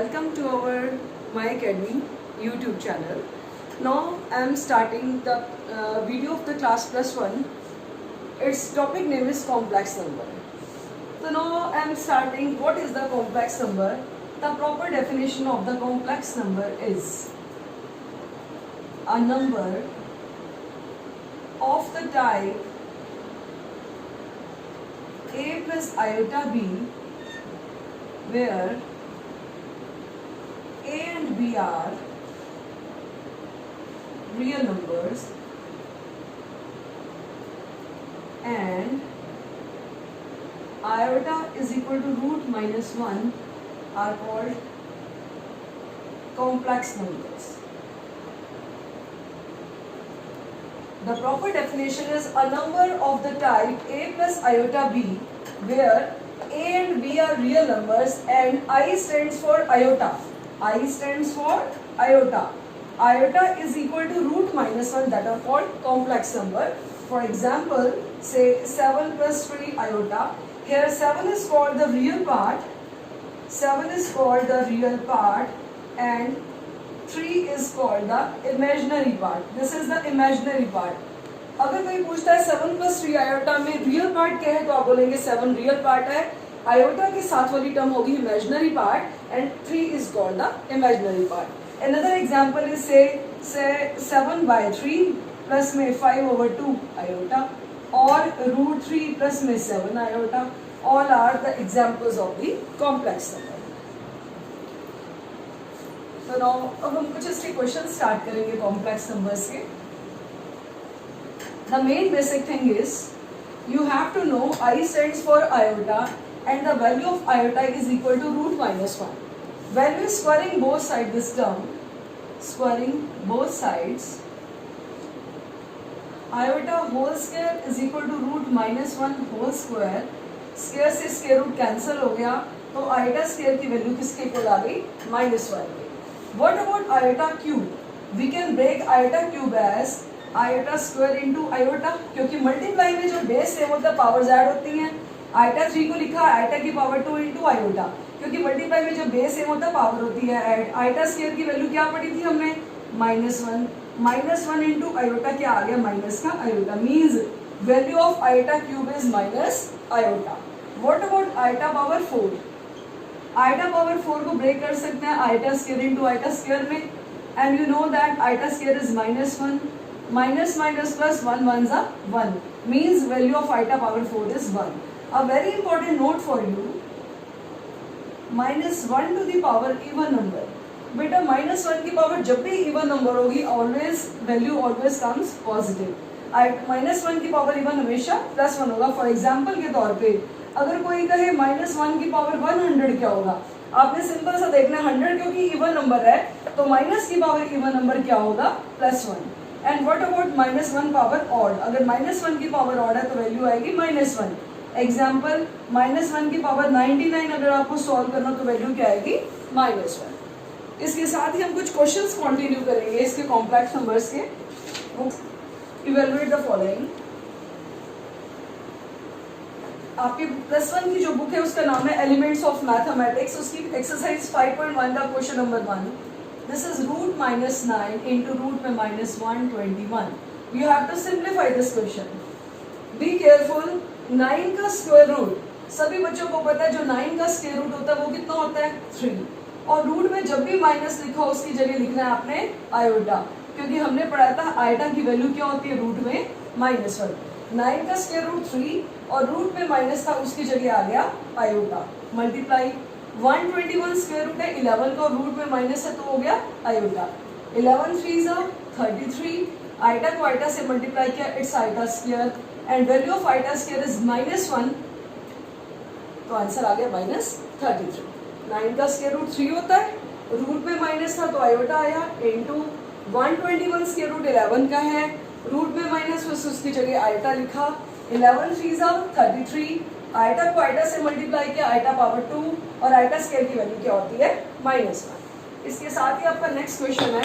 welcome to our My Academy YouTube channel. Now I am starting the video of the class plus one. Its topic name is complex number. So now I am starting what is the complex number. The proper definition of the complex number is a number of the type a plus iota b, where a and b are real numbers and iota is equal to root minus 1 are called complex numbers. The proper definition is a number of the type a plus iota b, where a and b are real numbers and I stands for iota. I stands for iota. Iota is equal to root minus 1, that are called complex number. For example, say 7 plus 3 iota. Here 7 is called the real part. 7 is called the real part and 3 is called the imaginary part. This is the imaginary part. अगर कोई पूछता है 7 plus 3 iota में real part क्या है तो आप बोलेंगे 7 real part है. Iota की साथ वाली टर्म होगी imaginary part and 3 is called the imaginary part. Another example is say 7 by 3 plus में 5 over 2 iota or root 3 plus में 7 iota. All are the examples of the complex number. तो now अब हम कुछ इसके क्वेश्चन स्टार्ट करेंगे complex numbers के. The main basic thing is you have to know I stands for iota and the value of iota is equal to root minus 1. When we are squaring both sides this term, squaring both sides, iota whole square is equal to root minus 1 whole square. Square से square root cancel हो गया तो iota square की value किसके equal आ गई -1 के. What about iota cube? We can break iota cube as iota square into iota, क्योंकि मल्टीप्लाई में जो बेस है वो तो पावर्स ऐड होती हैं. आयोटा 3 को लिखा आयोटा की पावर 2 इनटू आयोटा, क्योंकि मल्टीप्लाई में जो बेस है वो तो पावर होती है ऐड. आयोटा स्क्वायर की वैल्यू क्या पड़ी थी हमने -1 इनटू आयोटा क्या आ गया माइनस का iota. Means value of iota cube is minus iota. What about iota power 4? Iota power 4 को ब्रेक कर सकते हैं iota square into iota square में and you know that iota square is -1 minus minus plus 1 ones are 1 means value of iota power 4 is 1. A very important note for you, -1 to the power even number. बेटा -1 की power जब भी even number होगी always value always comes positive. -1 की power even हमेशा +1 होगा. For example के तौर पे अगर कोई कहे -1 की पावर 100 क्या होगा, आपने सिंपल सा देखना है 100 क्योंकि इवन नंबर है तो माइनस की पावर इवन नंबर क्या होगा +1. And what about -1 power odd? अगर -1 की पावर ऑड है तो वैल्यू आएगी -1. एग्जाम्पल -1 की पावर 99 अगर आपको सॉल्व करना तो वैल्यू क्या आएगी -1. इसके साथ ही हम कुछ क्वेश्चंस कंटिन्यू करेंगे इसके कॉम्प्लेक्स नंबर्स के. Evaluate the following. आपकी +1 की जो बुक है उसका नाम है एलिमेंट्स ऑफ मैथमेटिक्स. उसकी एक्सरसाइज 5.1 का question number 1. This is root -9 into root में -121. You have to simplify this question. Be careful. 9 का स्क्वायर रूट सभी बच्चों को पता है, जो 9 का स्क्वायर रूट होता है वो कितना होता है 3. और रूट में जब भी माइनस लिखा हो उसकी जगह लिखना है आपने आयोटा, क्योंकि हमने पढ़ा था आयोटा की वैल्यू क्या होती है रूट में -1. 9 का स्क्वायर रूट 3 और रूट में माइनस था उसकी जगह आ गया आयोटा. मल्टीप्लाई 121 स्क्वायर रूट है 11 का, रूट में माइनस है तो हो गया आयोटा. 11 3 33. आयोटा को आयोटा से मल्टीप्लाई किया, it's iota square and value of iota square is -1, तो आंसर आ गया -33. 9 का स्क्वायर रूट 3 होता है, रूट में माइनस था तो आयोटा आया इनटू 121 स्क्वायर रूट 11 का है, रूट में माइनस उसकी जगह आयोटा लिखा. 11 3 33. आयोटा को आयोटा से मल्टीप्लाई किया, आयोटा पावर 2 और आयोटा स्क्वायर की वैल्यू क्या होती है -1. इसके साथ ही आपका नेक्स्ट क्वेश्चन है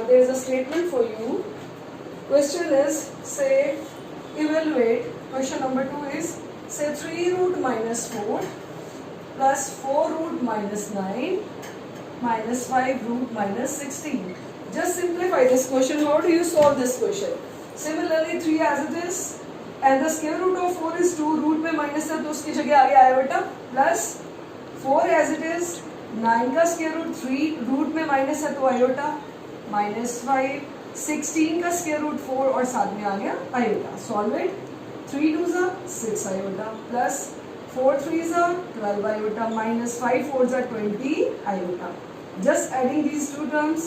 there is a statement for you. Question is say evaluate. Question number 2 is से 3 root minus 4 plus 4 root minus 9 minus 5 root minus 16. Just simplify this question. How do you solve this question? Similarly 3 as it is and the square root of 4 is 2. Root में minus है तो उसकी जगह आ गया iota plus 4 as it is 9 का square root 3 root में minus है तो आयोटा माइनस 5 16 का स्क्वायर रूट 4 और साथ में आ गया आयोटा. Solve it. 3 2 जा 6 आयोटा प्लस 4 3 जा 12 आयोटा माइनस 5 4 जा 20 iota. Just adding these two terms,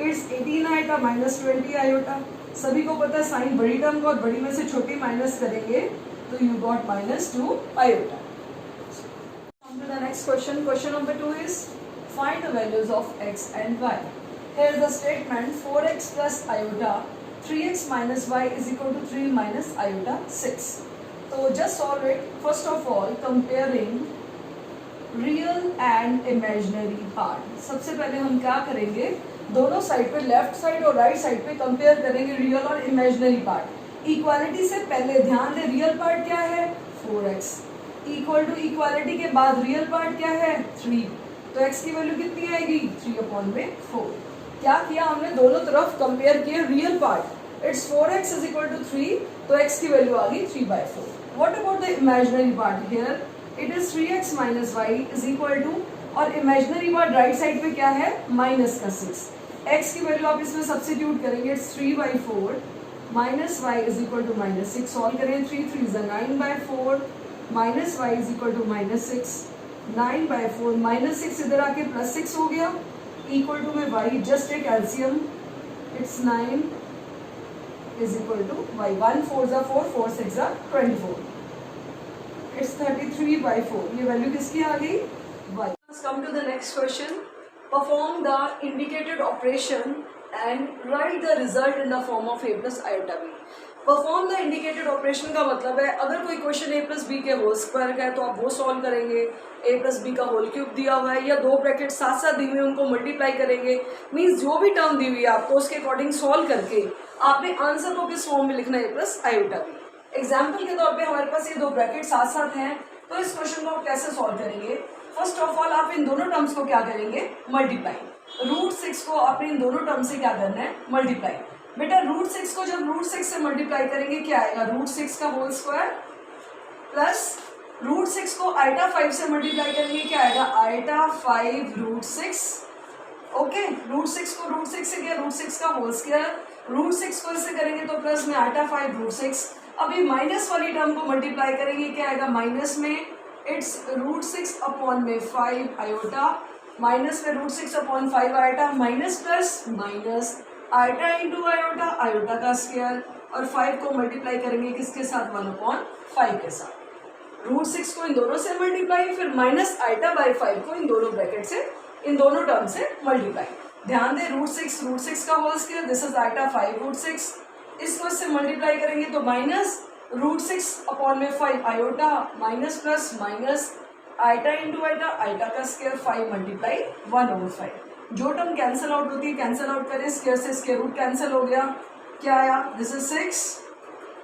it's 18 iota minus 20 iota. सभी को पता है साइन बड़ी टर्म को और बड़ी में से छोटी माइनस करेंगे तो you got minus 2 iota. Come to the next question. Question number 2 is find the values of x and y. Here is the statement 4x plus iota 3x minus y is equal to 3 minus iota 6. So just solve it. First of all, comparing real and imaginary part. सबसे पहले हम क्या करेंगे, दोनों side पे left side और right side पे compare करेंगे रियल और इमेजिनरी पार्ट. इक्वालिटी से पहले ध्यान दे रियल पार्ट क्या है 4x इक्वल टू इक्वालिटी के बाद रियल पार्ट क्या है 3. तो x की वैल्यू कितनी आएगी 3/4. क्या किया हमने, दोनों तरफ कंपेयर किए real part. It's 4x is equal to 3 तो x की वैल्यू आ गई 3/4. What about the imaginary part. Here it is 3x minus y is equal to और इमेजिनरी पार्ट राइट साइड पे क्या है माइनस का 6. x की वैल्यू आप इसमें सब्स्टिट्यूट करेंगे it's 3/4 minus y is equal to minus 6. Solve करें 3 3 is 9/4 minus y is equal to minus 6. 9/4 minus 6 इधर आके प्लस 6 हो गया इक्वल टू में y. Just take LCM it's 9 is equal to y. 1 4 जा 4 4 6 जा 24. It's 33/4. ये वैल्यू किसकी आ गई y. Let's come to the next question. Perform the indicated operation and write the result in the form of a plus iota b. Perform the indicated operation का मतलब है अगर कोई क्वेश्चन a plus b के whole square का है तो आप वो सॉल्व करेंगे. a plus b का होल क्यूब दिया हुआ है या दो ब्रैकेट साथ साथ दी हुई है उनको मल्टीप्लाई करेंगे. मीन्स जो भी टर्म दी हुई है आपको उसके अकॉर्डिंग सॉल्व करके आपने आंसर को किस फॉर्म में लिखना है a plus iota b. Example के तौर पे हमारे पास ये दो ब्रैकेट साथ साथ हैं तो इस क्वेश्चन को आप कैसे सॉल्व करेंगे. फर्स्ट ऑफ ऑल आप इन दोनों टर्म्स को क्या करेंगे मल्टीप्लाई. रूट 6 को आपने इन दोनों टर्म से क्या करना है मल्टीप्लाई. बेटा रूट 6 को जब रूट 6 से मल्टीप्लाई करेंगे क्या आएगा रूट 6 का होल स्क्वायर प्लस रूट 6 को आइटा 5 से मल्टीप्लाई करेंगे क्या आएगा आइटा 5 रूट 6. ओके रूट 6 को रूट 6 से क्या रूट 6 का होल स्क्वायर. रूट 6 को इससे करेंगे तो प्लस में आइटा 5 रूट 6. अभी माइनस वाली टर्म को मल्टीप्लाई करेंगे क्या आएगा माइनस में इट्स रूट 6 अपॉन में 5 आयोटा माइनस में root 6 upon 5 iota minus plus minus iota into iota iota का स्क्वायर और 5 को मल्टीप्लाई करेंगे किसके साथ 1/5 के साथ. रूट 6 को इन दोनों से मल्टीप्लाई फिर माइनस आयोटा बाई 5 को इन दोनों ब्रैकेट से इन दोनों टर्म से मल्टीप्लाई. ध्यान दे रूट 6 का whole square this is iota 5 root 6. इसको इससे मल्टीप्लाई करेंगे तो माइनस रूट 6 अपॉन में 5 iota minus plus minus iota into iota iota का स्क्वायर 5 मल्टीप्लाई 1/5. जो टर्म कैंसिल आउट होती है कैंसिल आउट करें स्क्वायर से स्क्वायर रूट कैंसिल हो गया क्या आया this is 6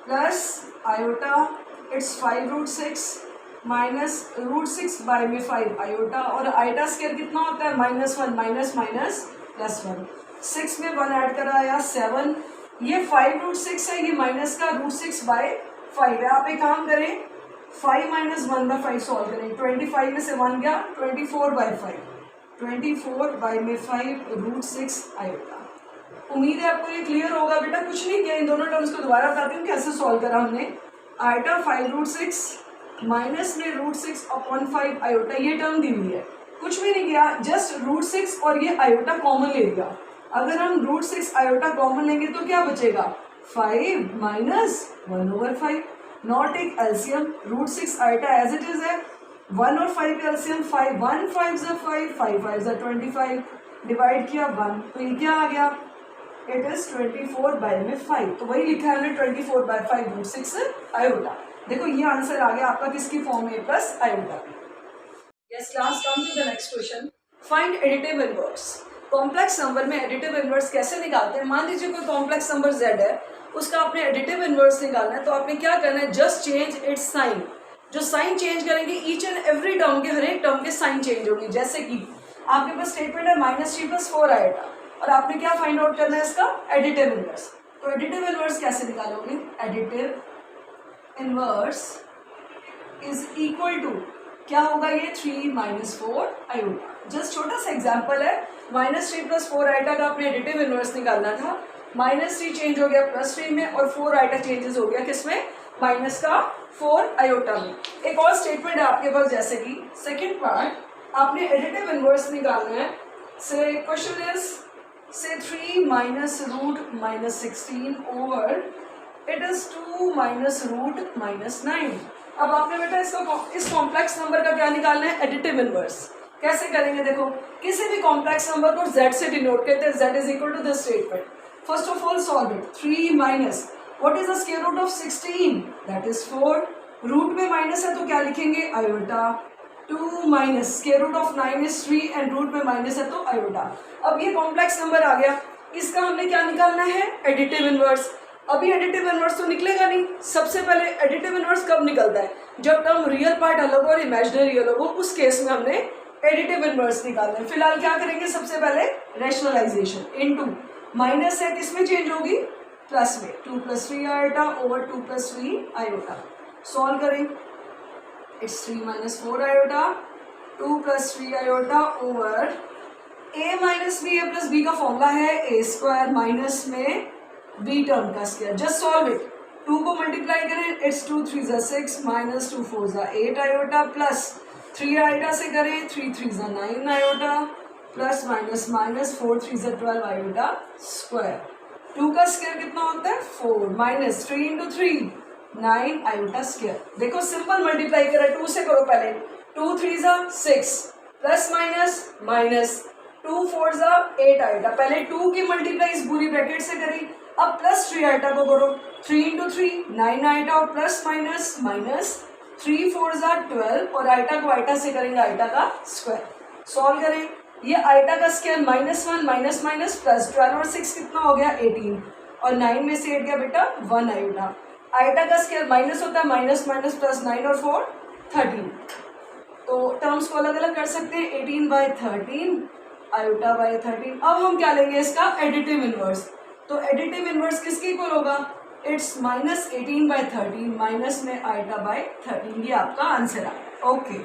plus iota it's 5 root 6 minus root 6 by में 5 आयोटा और आइटा स्क्वायर कितना होता है -1 माइनस माइनस प्लस 1. 6 में 1 ऐड करा आया 7. ये 5 रूट 6 है ये माइनस का रूट 6 बाय 5 है. आप एक काम करें 5 माइनस 1/5 सॉल्व करें. 25 में से 1 गया 24/5 24 बाय में 5 रूट 6 आयोटा. उम्मीद है आपको ये क्लियर होगा. बेटा कुछ नहीं किया इन दोनों टर्म्स को दोबारा बताती हूँ कैसे सॉल्व करा हमने. आयोटा 5 रूट 6 माइनस में रूट 6 अपॉन 5 आयोटा ये टर्म दी हुई है कुछ भी नहीं किया जस्ट रूट 6 और ये आयोटा कॉमन ले लिया. अगर हम रूट 6 आयोटा कॉमन लेंगे तो क्या बचेगा 5 minus 1/5. Not take LCM root 6 iota as it is है 1 और 5 एलसीएम 5 1 5 जा 5 5 5 जा 25 डिवाइड किया 1 तो ये क्या आ गया इट इज 24/5. तो वही लिखा है हमने 24/5 रूट 6 आयोटा. देखो ये आंसर आ गया आपका किसकी फॉर्म में plus iota. Yes class come to the next question. Find additive inverse. Complex number में एडिटिव इनवर्स कैसे निकालते हैं. मान लीजिए कोई कॉम्प्लेक्स नंबर z है उसका आपने एडिटिव इनवर्स निकालना है तो आपने क्या करना है जस्ट चेंज इट्स साइन. जो साइन चेंज करेंगे ईच एंड एवरी टर्म के, हर एक टर्म के साइन चेंज होंगे। जैसे कि आपके पास स्टेटमेंट है -3 + 4 आएगा और आपने क्या फाइंड आउट करना है इसका एडिटिव इनवर्स। तो एडिटिव इनवर्स कैसे निकालोगे, additive inverse is equal to क्या होगा ये 3 - 4 आयोटा। जस्ट छोटा सा एग्जांपल है, -3 + 4 आयोटा का आपने एडिटिव इनवर्स निकालना था, -3 चेंज हो गया +3 में और 4 आयोटा चेंजेस हो गया किसमें, -4 आयोटा में। एक और स्टेटमेंट है आपके पास, जैसे कि सेकेंड पार्ट आपने एडिटिव इनवर्स निकालना है। से क्वेश्चन इज से 3 - (-16) ओवर इट इज 2 - (√-9). अब आपने बेटा इस कॉम्प्लेक्स नंबर का क्या निकालना है, एडिटिव इनवर्स। कैसे करेंगे, देखो किसी भी कॉम्प्लेक्स नंबर को z से डिनोट करते हैं, z is equal to this statement. First of all solve it, 3 minus what is the square root of 16, that is 4। Root में माइनस है तो क्या लिखेंगे, iota. 2 minus square root of 9 is 3 and root में minus है तो iota. अब ये कॉम्प्लेक्स नंबर आ गया, इसका हमने क्या निकालना है, एडिटिव इनवर्स। अभी एडिटिव इनवर्स तो निकलेगा नहीं, सबसे पहले एडिटिव इनवर्स कब निकलता है, जब टर्म रियल पार्ट अलग हो और इमेजिनरी अलग हो, उस केस में हमने एडिटिव इनवर्स निकालना है। फिलहाल क्या करेंगे, सबसे पहले रैशनलाइजेशन, इनटू माइनस है किसमें चेंज होगी, प्लस में, 2 + 3 आयोटा ओवर 2 + 3 आयोटा। सॉल्व करें, it's 3 - 4 iota 2 + 3 iota over a - b, a + b का फॉर्मूला है a² माइनस में b टर्म का स्क्वायर। जस्ट सॉल्व इट, 2 को मल्टीप्लाई करें, it's 2 × 3 = 6 minus 2 × 4 = 8 iota plus 3 iota से करें, 3 × 3 = 9 iota plus minus minus 4 × 3 = 12 iota square. 2 का स्क्वायर कितना होता है, 4 माइनस 3 × 3 9 आयोटा स्क्वायर। देखो सिंपल मल्टीप्लाई करा, 2 से करो पहले, 2 × 3 = 6 प्लस माइनस माइनस 2 × 4 = 8 आयोटा। पहले 2 की मल्टीप्लाई इस पूरी ब्रैकेट से करी, अब प्लस 3 आयोटा को करो, 3 × 3 9 आयोटा और प्लस माइनस माइनस 3 × 4 = 12 और आयोटा को आयोटा से करेंगे आयोटा का स्क्वायर। सॉल्व करें, ये आयोटा का स्क्वायर -1 माइनस माइनस प्लस 12 और 6 कितना हो गया, 18 और 9 में से 8 गया बेटा 1 आयोटा। आयोटा का स्क्वायर माइनस होता है, माइनस माइनस प्लस 9 और 4 13। तो टर्म्स को अलग अलग कर सकते हैं, 18/13 आयोटा बाय 13। अब हम क्या लेंगे, इसका एडिटिव इनवर्स। तो एडिटिव इनवर्स किसके इक्वल होगा, इट्स -18/13 माइनस में आयोटा बाय 13। ये आपका आंसर आया। ओके।